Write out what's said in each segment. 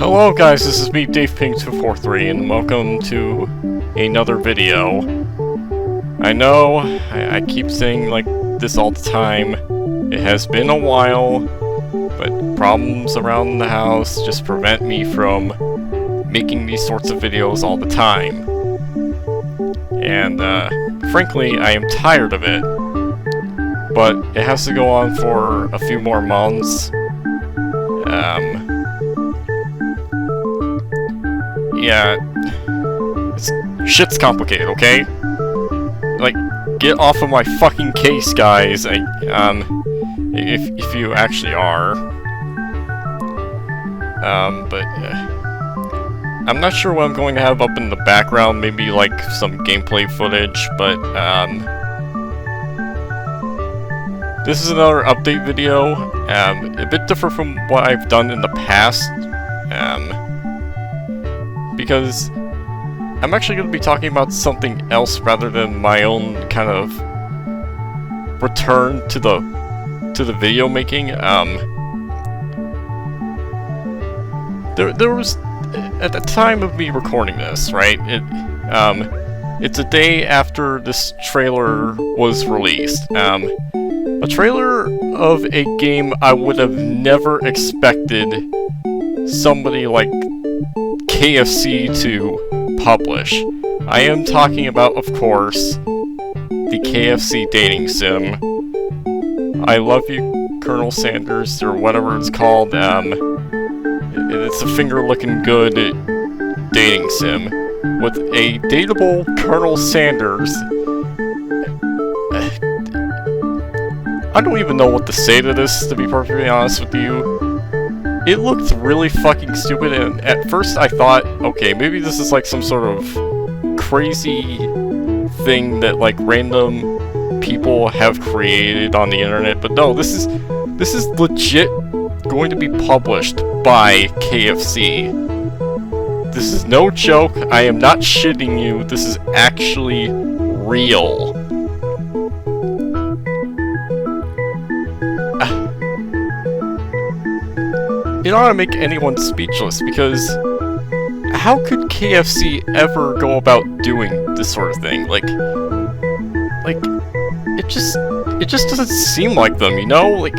Hello guys, this is me, daveping243, and welcome to another video. I know, I keep saying like this all the time. It has been a while, but problems around the house just prevent me from making these sorts of videos all the time. And frankly, I am tired of it. But it has to go on for a few more months. Yeah, shit's complicated, okay? Like, get off of my fucking case, guys. If you actually are. But I'm not sure what I'm going to have up in the background. Maybe like some gameplay footage, but this is another update video. A bit different from what I've done in the past. Because I'm actually going to be talking about something else rather than my own kind of return to the video making. There was, at the time of me recording this, right? It's a day after this trailer was released. A trailer of a game I would have never expected somebody like KFC to publish. I am talking about, of course, the KFC dating sim. I Love You, Colonel Sanders, or whatever it's called. It's a finger-looking good dating sim with a dateable Colonel Sanders. I don't even know what to say to this, to be perfectly honest with you. It looked really fucking stupid, and at first I thought, okay, maybe this is like some sort of crazy thing that like random people have created on the internet, but no, this is legit going to be published by KFC. This is no joke, I am not shitting you, this is actually real. It ought to make anyone speechless, because how could KFC ever go about doing this sort of thing? Like, it just doesn't seem like them, you know? Like,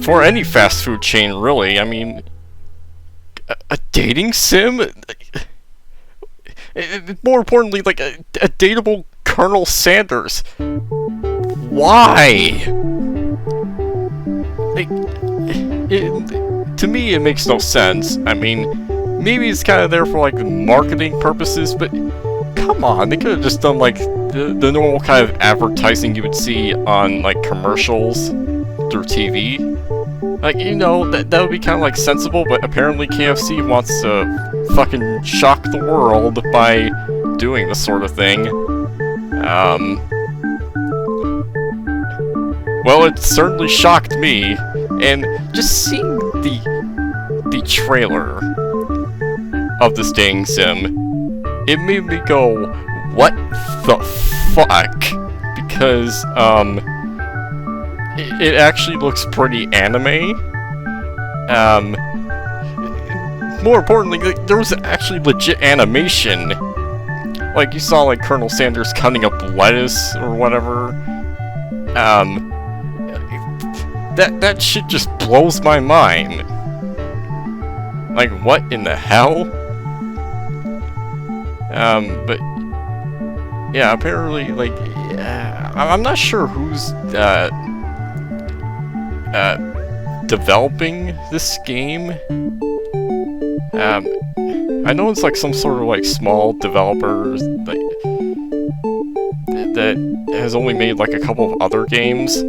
for any fast food chain, really. I mean, a dating sim? More importantly, like, a dateable Colonel Sanders. Why? Like, to me, it makes no sense. I mean, maybe it's kind of there for, like, marketing purposes, but come on, they could have just done, like, the normal kind of advertising you would see on, like, commercials through TV. Like, you know, that would be kind of, like, sensible, but apparently KFC wants to fucking shock the world by doing this sort of thing. Well, it certainly shocked me, and just seeing the trailer of this dating sim, it made me go, what the fuck? Because, it actually looks pretty anime. More importantly, like, there was actually legit animation. Like, you saw, like, Colonel Sanders cutting up lettuce or whatever. That shit just blows my mind. Like, what in the hell? But yeah, apparently, like, I'm not sure who's developing this game. I know it's like some sort of like small developer that has only made like a couple of other games,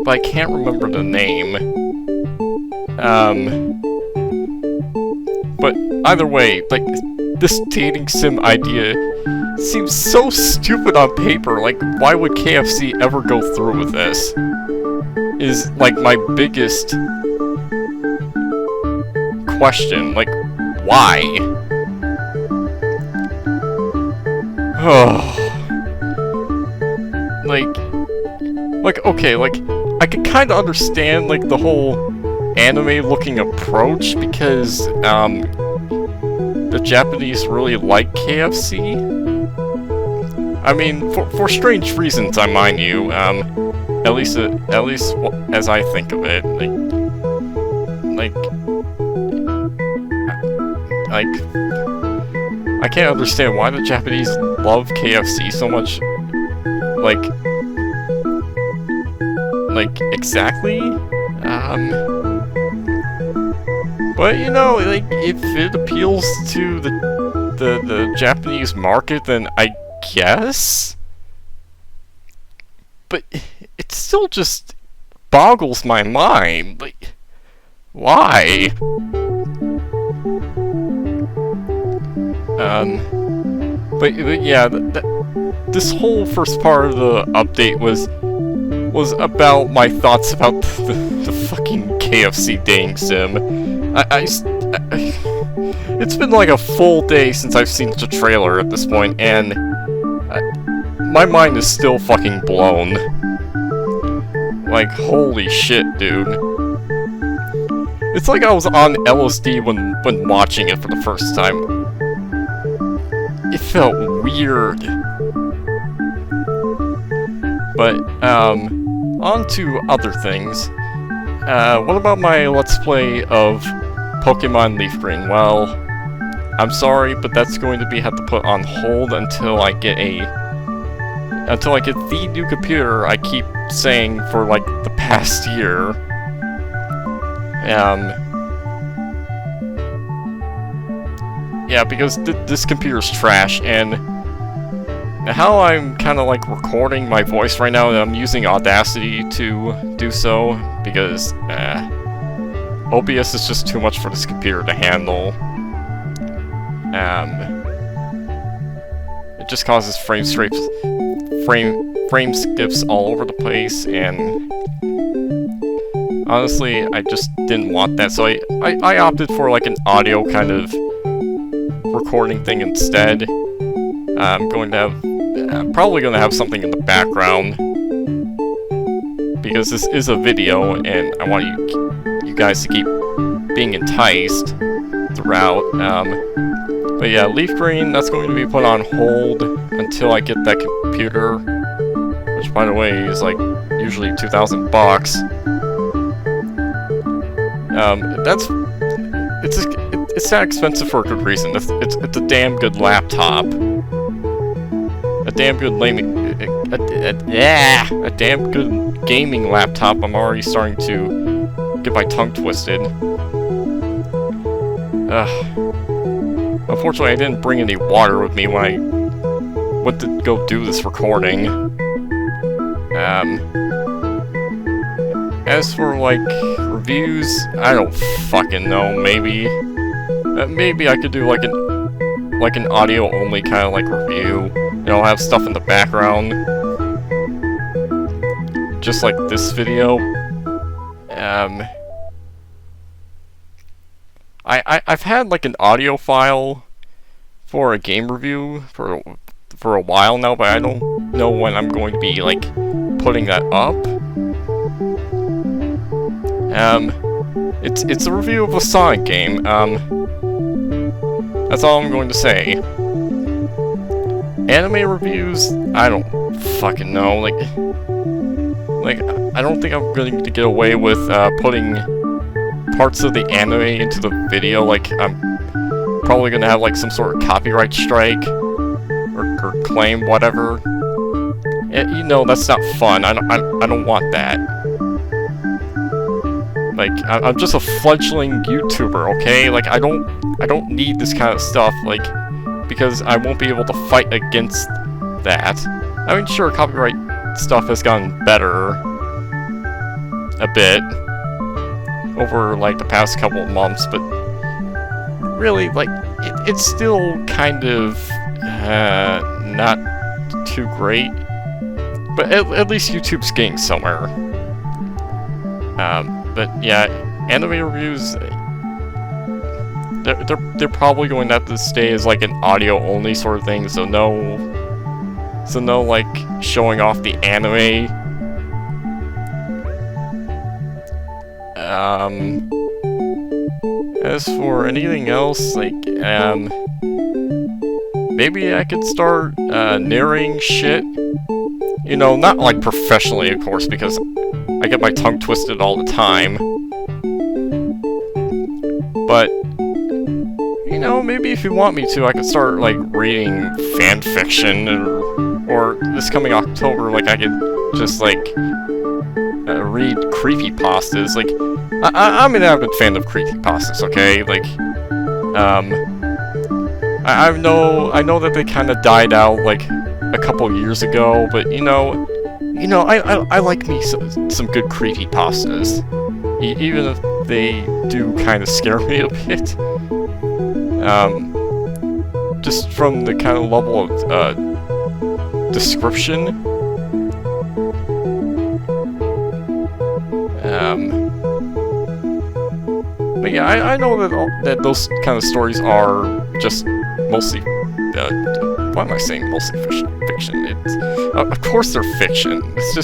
but I can't remember the name. But either way, like, this dating sim idea seems so stupid on paper. Like, why would KFC ever go through with this? Is, like, my biggest question. Like, why? Like, okay, like, I can kinda understand, like, the whole anime-looking approach because, the Japanese really like KFC. I mean, for strange reasons, I mind you. At least as I think of it, like, I can't understand why the Japanese love KFC so much. Like exactly. But you know, like, if it appeals to the Japanese market, then I guess. But it still just boggles my mind. Like, why? But yeah, this whole first part of the update was about my thoughts about the fucking KFC dating sim. It's been like a full day since I've seen the trailer at this point, and my mind is still fucking blown. Like, holy shit, dude. It's like I was on LSD when watching it for the first time. It felt weird. But, on to other things. What about my Let's Play of Pokemon Leaf Green? Well, I'm sorry, but that's going to have to put on hold until I get the new computer I keep saying for, like, the past year. Yeah, because this computer's trash, and how I'm kind of, like, recording my voice right now, I'm using Audacity to do so, because, OBS is just too much for this computer to handle. It just causes frame skips all over the place, and honestly, I just didn't want that, so I opted for, like, an audio kind of recording thing instead. I'm probably going to have something in the background, because this is a video, and I want you guys to keep being enticed throughout. But yeah, Leaf Green, that's going to be put on hold until I get that computer, which, by the way, is like usually $2,000 bucks. It's that expensive for a good reason. It's a damn good laptop. A damn good a damn good gaming laptop. I'm already starting to get my tongue twisted. Unfortunately, I didn't bring any water with me when I went to go do this recording. As for, like, reviews, I don't fucking know. Maybe I could do like an audio only kind of like review. And I'll have stuff in the background, just like this video. I've had like an audio file for a game review for a while now, but I don't know when I'm going to be like putting that up. It's a review of a Sonic game. That's all I'm going to say. Anime reviews, I don't fucking know. Like I don't think I'm going to get away with putting parts of the anime into the video. Like, I'm probably going to have like some sort of copyright strike or claim, whatever. You know, that's not fun. I don't want that. Like, I'm just a fledgling YouTuber, okay? Like, I don't need this kind of stuff, like, because I won't be able to fight against that. I mean, sure, copyright stuff has gotten better a bit over, like, the past couple of months, but really, like, it's still kind of not too great. But at least YouTube's getting somewhere. But yeah, anime reviews, they're probably going to have to stay as like an audio only sort of thing, so no like showing off the anime. As for anything else, like, maybe I could start narrating shit. You know, not like professionally, of course, because I get my tongue twisted all the time. But, you know, maybe if you want me to, I could start, like, reading fan fiction, or this coming October, like, I could just, like, read creepypastas. Like, I'm an avid fan of creepypastas, okay? Like, I know that they kind of died out, like, a couple years ago, but, you know, I like me some good creepypastas. Even if they do kind of scare me a bit. Just from the kind of level of description. But yeah, I know that those kind of stories are just mostly, why am I saying mostly fiction? It's, of course they're fiction. It's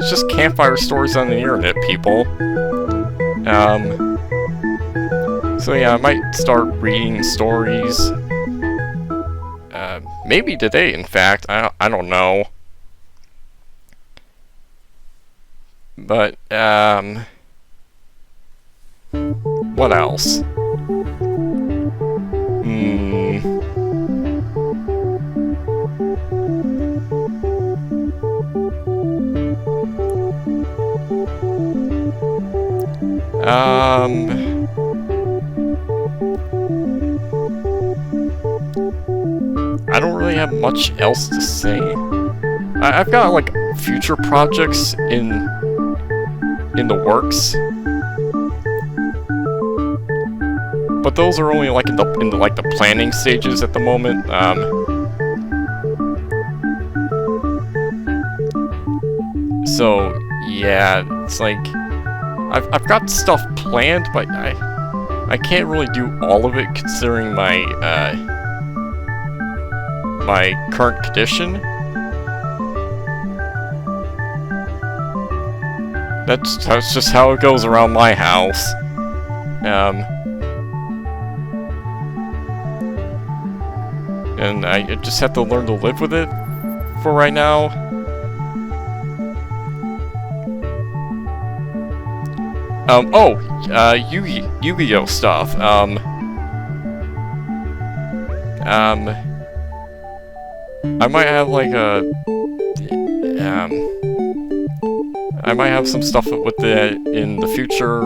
just campfire stories on the internet, people. So yeah, I might start reading stories. Maybe today, in fact. I don't know. But, what else? I don't really have much else to say. I've got, like, future projects in the works, but those are only like in the planning stages at the moment. So yeah, it's like I've got stuff planned, but I can't really do all of it considering my my current condition. That's just how it goes around my house. And I just have to learn to live with it for right now. Yu-Gi-Oh stuff. I might have like I might have some stuff with it in the future.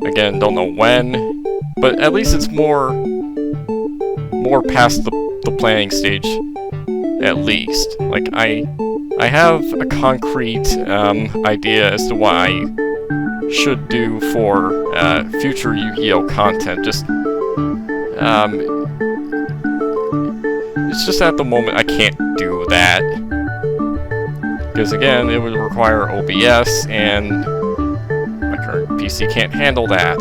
Again, don't know when, but at least it's more past the planning stage. At least, like I have a concrete idea as to what I should do for future Yu-Gi-Oh content. Just it's just at the moment I can't do that. Because again, it would require OBS, and my current PC can't handle that.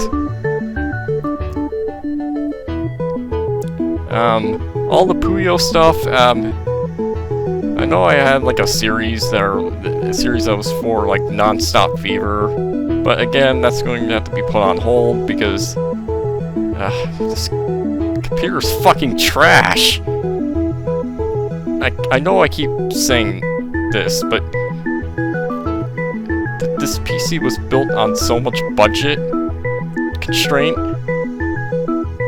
All the Puyo stuff, I know I had like a series that was for like Non-Stop Fever, but again, that's going to have to be put on hold because this computer's fucking trash. I know I keep saying this, but this PC was built on so much budget constraint.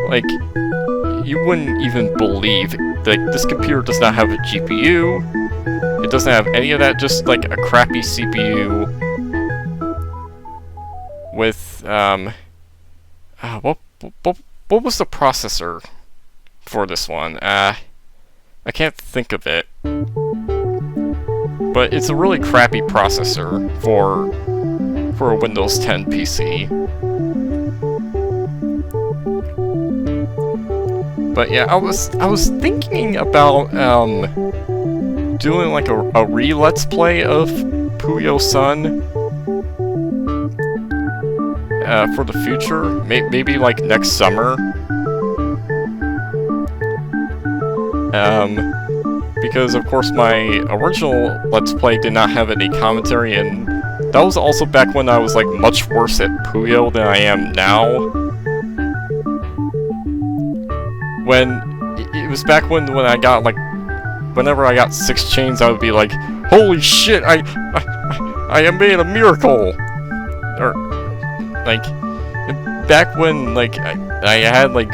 Like, you wouldn't even believe that this computer does not have a GPU. It doesn't have any of that, just like a crappy CPU with what was the processor for this one? I can't think of it. But it's a really crappy processor for a Windows 10 PC. But yeah, I was thinking about doing like a re-let's play of Puyo-Sun for the future, maybe like next summer. Because of course my original Let's Play did not have any commentary, and that was also back when I was like much worse at Puyo than I am now. when it was back when I got like, whenever I got 6 chains, I would be like, holy shit, I made a miracle, or like back when like I had like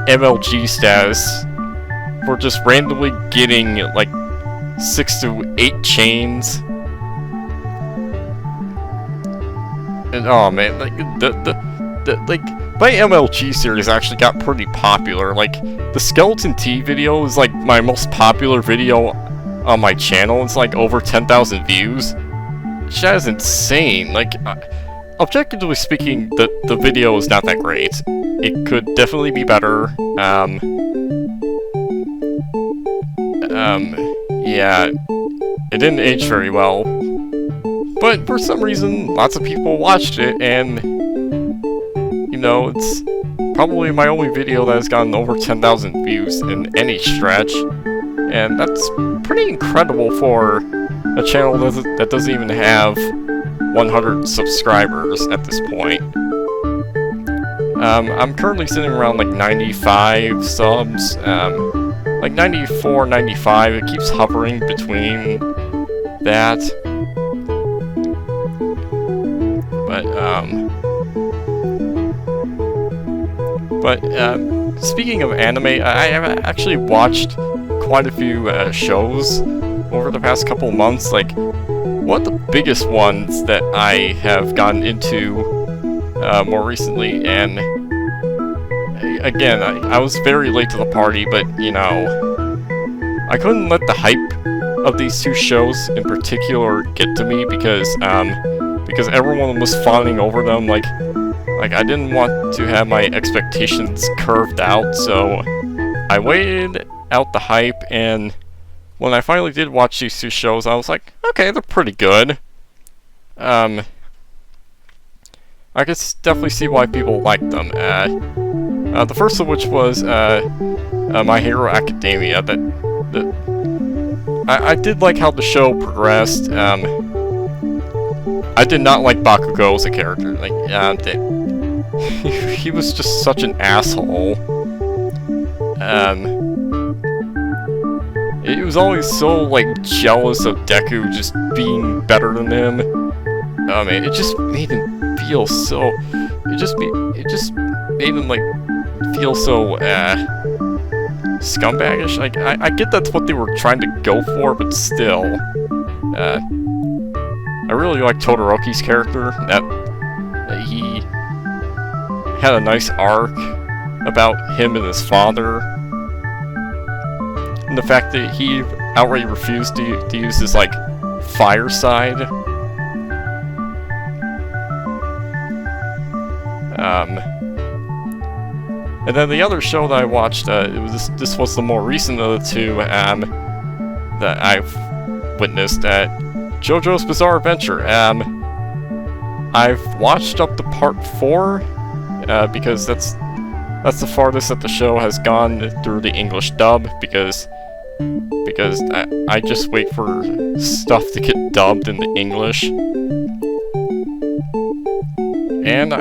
MLG status for just randomly getting like 6 to 8 chains. And oh man, like like my MLG series actually got pretty popular. Like the Skeleton T video is like my most popular video on my channel. It's like over 10,000 views. That is insane. Like objectively speaking, the video is not that great. It could definitely be better. Yeah, it didn't age very well. But for some reason, lots of people watched it, and you know, it's probably my only video that has gotten over 10,000 views in any stretch, and that's pretty incredible for a channel that doesn't even have 100 subscribers at this point. I'm currently sitting around like 95 subs, like 94, 95, it keeps hovering between that. But speaking of anime, I have actually watched quite a few shows over the past couple months. Like, one of the biggest ones that I have gotten into more recently, and again, I was very late to the party, but you know, I couldn't let the hype of these 2 shows in particular get to me because everyone was fawning over them. Like I didn't want to have my expectations curved out, so I waited out the hype, and when I finally did watch these 2 shows, I was like, okay, they're pretty good. I could definitely see why people like them. The first of which was My Hero Academia. I did like how the show progressed. I did not like Bakugo as a character. Like, he was just such an asshole. He was always so like jealous of Deku just being better than him. Oh man, it just made him feel so. It just made him like feel so scumbaggish. Like I get that's what they were trying to go for, but still, I really like Todoroki's character. That he had a nice arc about him and his father, and the fact that he outright refused to use his like fire side. And then the other show that I watched, this was the more recent of the 2 that I've witnessed, JoJo's Bizarre Adventure. I've watched up to part 4 because that's the farthest that the show has gone through the English dub, because I just wait for stuff to get dubbed into English. And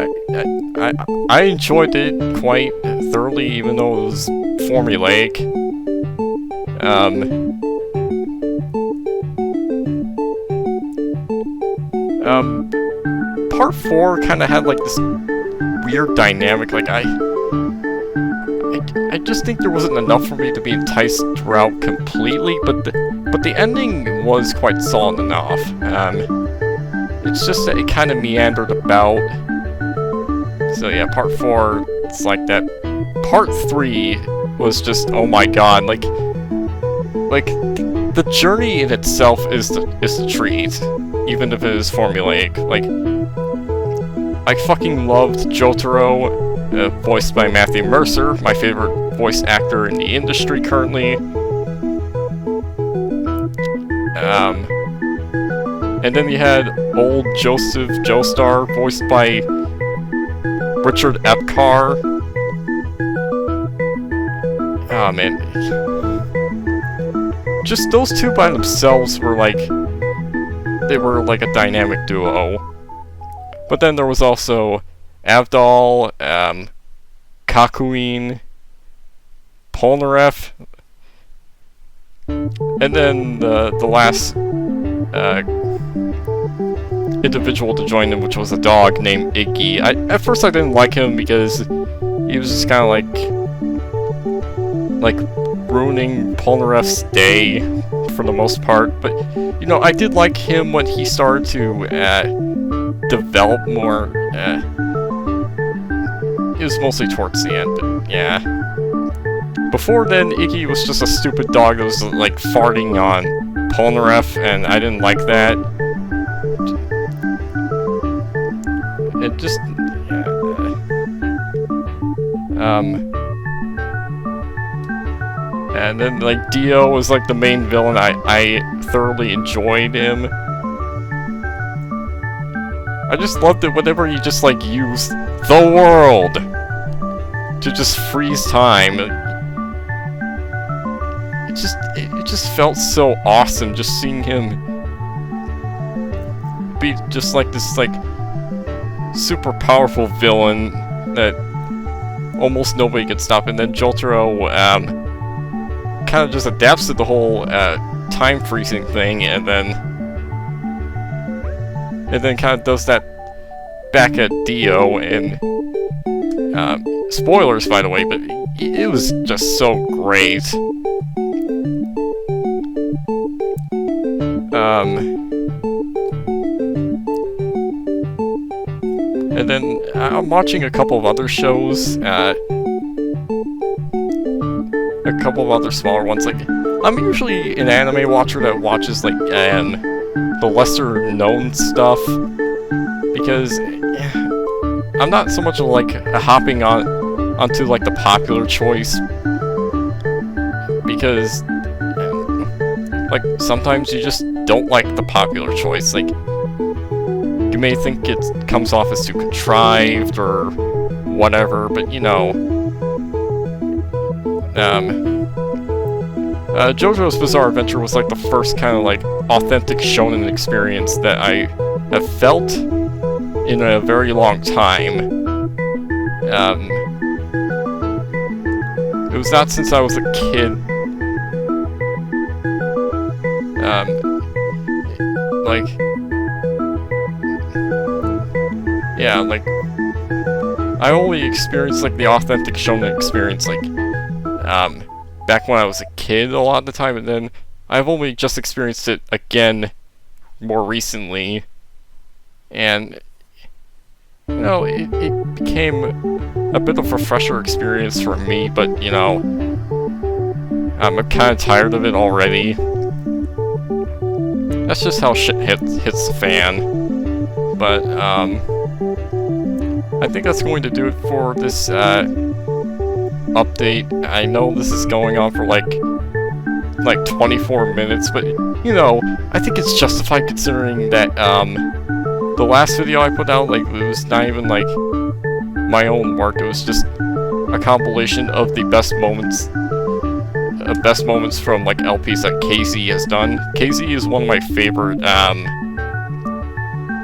I enjoyed it quite thoroughly, even though it was formulaic. Part 4 kind of had like this weird dynamic. Like I just think there wasn't enough for me to be enticed throughout completely, but the ending was quite solid enough. It's just that it kind of meandered about. So yeah, part 4, it's like that. Part 3 was just, oh my god, like the journey in itself is the treat, even if it is formulaic. Like, I fucking loved Jotaro, voiced by Matthew Mercer, my favorite voice actor in the industry currently. And then you had old Joseph Joestar, voiced by Richard Epcar. Oh man. Just those 2 by themselves were like, they were like a dynamic duo. But then there was also Avdol, Kakuin, Polnareff, and then the last individual to join him, which was a dog named Iggy. At first I didn't like him because he was just kind of like ruining Polnareff's day for the most part, but you know, I did like him when he started to develop more. It was mostly towards the end, but yeah. Before then, Iggy was just a stupid dog that was like farting on Polnareff, and I didn't like that. It just and then like Dio was like the main villain. I thoroughly enjoyed him. I just loved it whenever he just like used the world to just freeze time. It just felt so awesome just seeing him be just like this like super powerful villain that almost nobody could stop. And then Jotaro kind of just adapts to the whole time freezing thing, and then kind of does that back at Dio. And spoilers, by the way, but it was just so great. And then I'm watching a couple of other shows, a couple of other smaller ones. Like, I'm usually an anime watcher that watches like the lesser known stuff, because I'm not so much like hopping onto like the popular choice, because like sometimes you just don't like the popular choice. Like, you may think it comes off as too contrived or whatever, but you know, JoJo's Bizarre Adventure was like the first kind of like authentic shonen experience that I have felt in a very long time. It was not since I was a kid. Like, yeah, like, I only experienced like the authentic shonen experience like back when I was a kid a lot of the time, and then I've only just experienced it again more recently, and you know, it became a bit of a fresher experience for me, but you know, I'm kind of tired of it already. That's just how shit hits the fan. But I think that's going to do it for this update. I know this is going on for like 24 minutes, but you know, I think it's justified considering that the last video I put out, like, it was not even like my own work. It was just a compilation of the best moments from like LPs that KZ has done. KZ is one of my favorite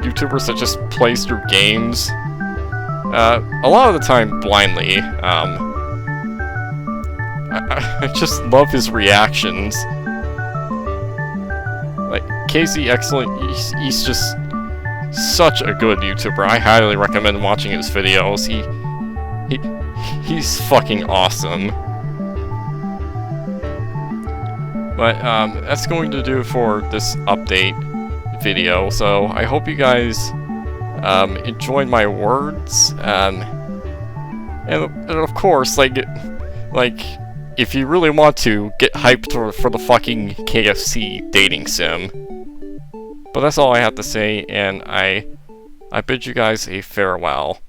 YouTubers that just plays through games, a lot of the time blindly. I just love his reactions. Like, KZ excellent. He's just such a good YouTuber. I highly recommend watching his videos. He's fucking awesome. But that's going to do for this update video. So I hope you guys enjoyed my words. And of course, like if you really want to, get hyped for the fucking KFC dating sim. But that's all I have to say, and I bid you guys a farewell.